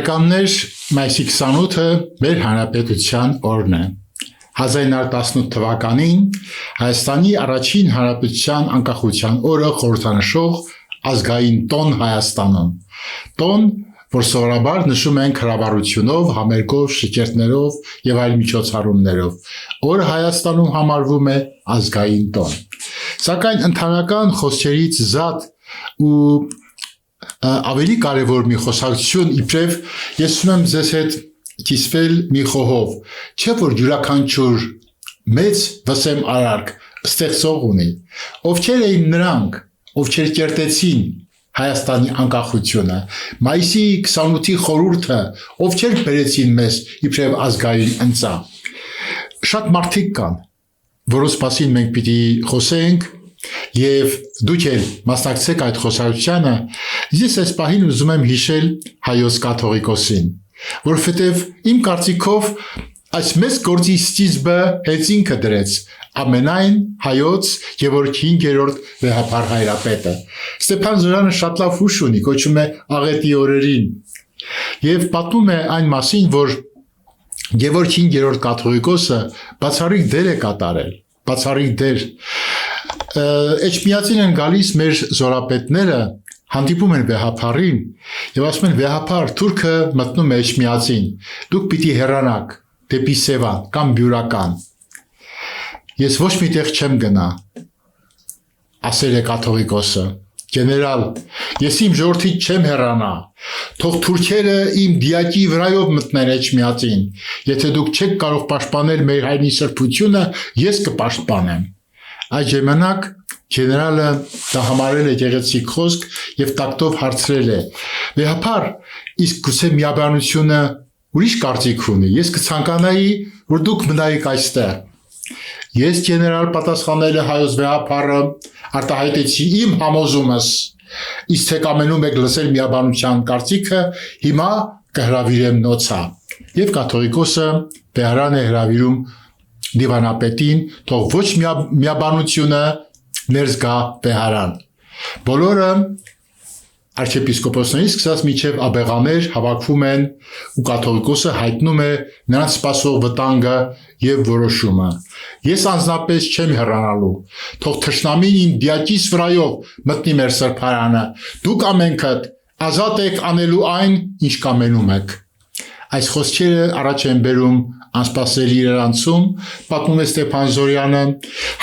Կաններ մայիսի 28-ը մեր հանրապետության օրն է։ 1918 թվականին Հայաստանի առաջին հանրապետության անկախության օրը խորհրդանշող ազգային տոն Հայաստանում։ Տոն, որ սովորաբար նշում են հրավառությունով, համերգով, շքերթներով եւ այլ միջոցառումներով, օրը Հայաստանում համարվում է ազգային տոն։ Սակայն ընդհանրական խոսքերից զատ ու ավելի կարևոր մի խոսակցություն իբրև ես ուզում ձեզ հետ կիսվել մի խոհով, չէ որ յուրաքանչյուր մեծ վսեմ արարք ստեղծող ունի, ովքեր էին նրանք, ովքեր կերտեցին Հայաստանի անկախությունը, մայիսի 28-ի խորհուրդը, ովքեր բերեցին մեզ իբրև ազգային ընծա։ Շատ մարդիկ կան, որոնց մասին մենք պիտի խոսենք, եւ դուք էլ մասնակցեք այդ խոսակցությանը, ես այս պահին ուզում եմ հիշել հայոց կաթողիկոսին, որովհետեւ իմ կարծիքով այս մեծ գործի սկիզբը հենց ինքը դրեց ամենայն հայոց Գևորգ 5-րդ վեհափառ հայրապետը։ Ստեփան Զորյանը շատ լավ հուշ ունի, կոչում է աղետի օրերին, եւ պատմում է այն մասին, որ Գևորգ 5-րդ կաթողիկոսը բացառիկ դեր է կատարել, բացառիկ դեր։ Էջմիածին են գալիս մեր զորապետները, հանդիպում են վեհափառին եւ ասում են վեհափառ թուրքը մտնում է Էջմիածին, դուք պիտի հեռանաք դեպի Սևան կամ Բյուրական։ Ես ոչ մի տեղ չեմ գնա, ասել է կաթողիկոսը։ Գեներալ, ես իմ ժողովրդից չեմ հեռանա, թող թուրքերը իմ դիակի վրայով մտնեն Էջմիածին, եթե դուք չեք կարող պաշտպանել մեր հայրենի սրբությունը, ես կպաշտպանեմ։ Այդ ժամանակ գեներալը դա համարել է գեղեցիկ խոսք եւ տակտով հարցրել է. Վեհափառ, իսկ գուցե միաբանությունը ուրիշ կարծիք ունի, ես կցանկանայի, որ դուք մնայիք այստեղ։ Ես գեներալ պատասխանել է հայոց վեհափառը, արտահայտեցի իմ համոզումս, իսկ թե կամենում եք լսել միաբանության կարծիքը, հիմա կհրավիրեմ նոցա։ Եվ կաթողիկոսը Բեհարան է հրավիրում դիվանապետին, թող ոչ միաբանությունը ներս գա Բեհարան։ Բոլորը արքեպիսկոպոսներից սկսած մինչև աբեղաներ հավաքվում են ու կաթողիկոսը հայտնում է նրանց սպասող վտանգը եւ որոշումը։ Ես անձնապես չեմ հեռանալու, թող թշնամին իմ դիակիս վրայով մտնի մեր սրբարանը, դուք ամենքդ ազատ եք անելու այն, ինչ կամենում եք։ Այս խոսքերը առաջ են բերում անսպասելի իրարանցում, պատմում է Ստեփան Զորյանը,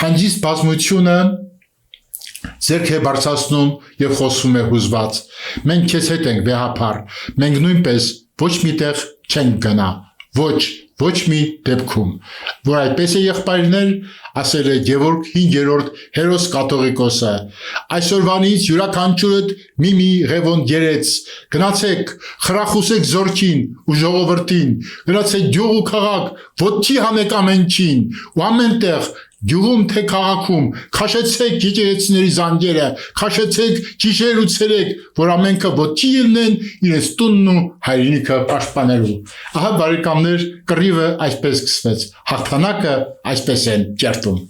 հանգիստ բազմությունը ձեռք է բարձրացնում եւ խոսում է հուզված։ Մենք քեզ հետ ենք վեհափառ, մենք նույնպես ոչ միտեղ չենք գնա, ոչ մի դեպքում, որ այդպես է եղբայրներ, ասել է Գևորգ 5-րդ հերոս կաթողիկոսը, այսօրվանից յուրաքանչյուրդ մի ղևոն գերեց, գնացեք, խրախուսեք զորքին ու ժողովրդին, գնացեք գյուղ ու քաղաք, ոտքի հանեք ամենչին, ու ամենտեղ գյուղում թե քաղաքում, քաշեցեք եկեղեցիների զանգերը, քաշեցեք գիշեր ու ցերեկ, որ ամենքը ոտքի ելնեն իրենց տունն ու հայրենիքը պաշտպանելու։ Ահա բարեկամներ, կռիվը այսպես սկսվեց, հաղթանակը այսպես են կերտում։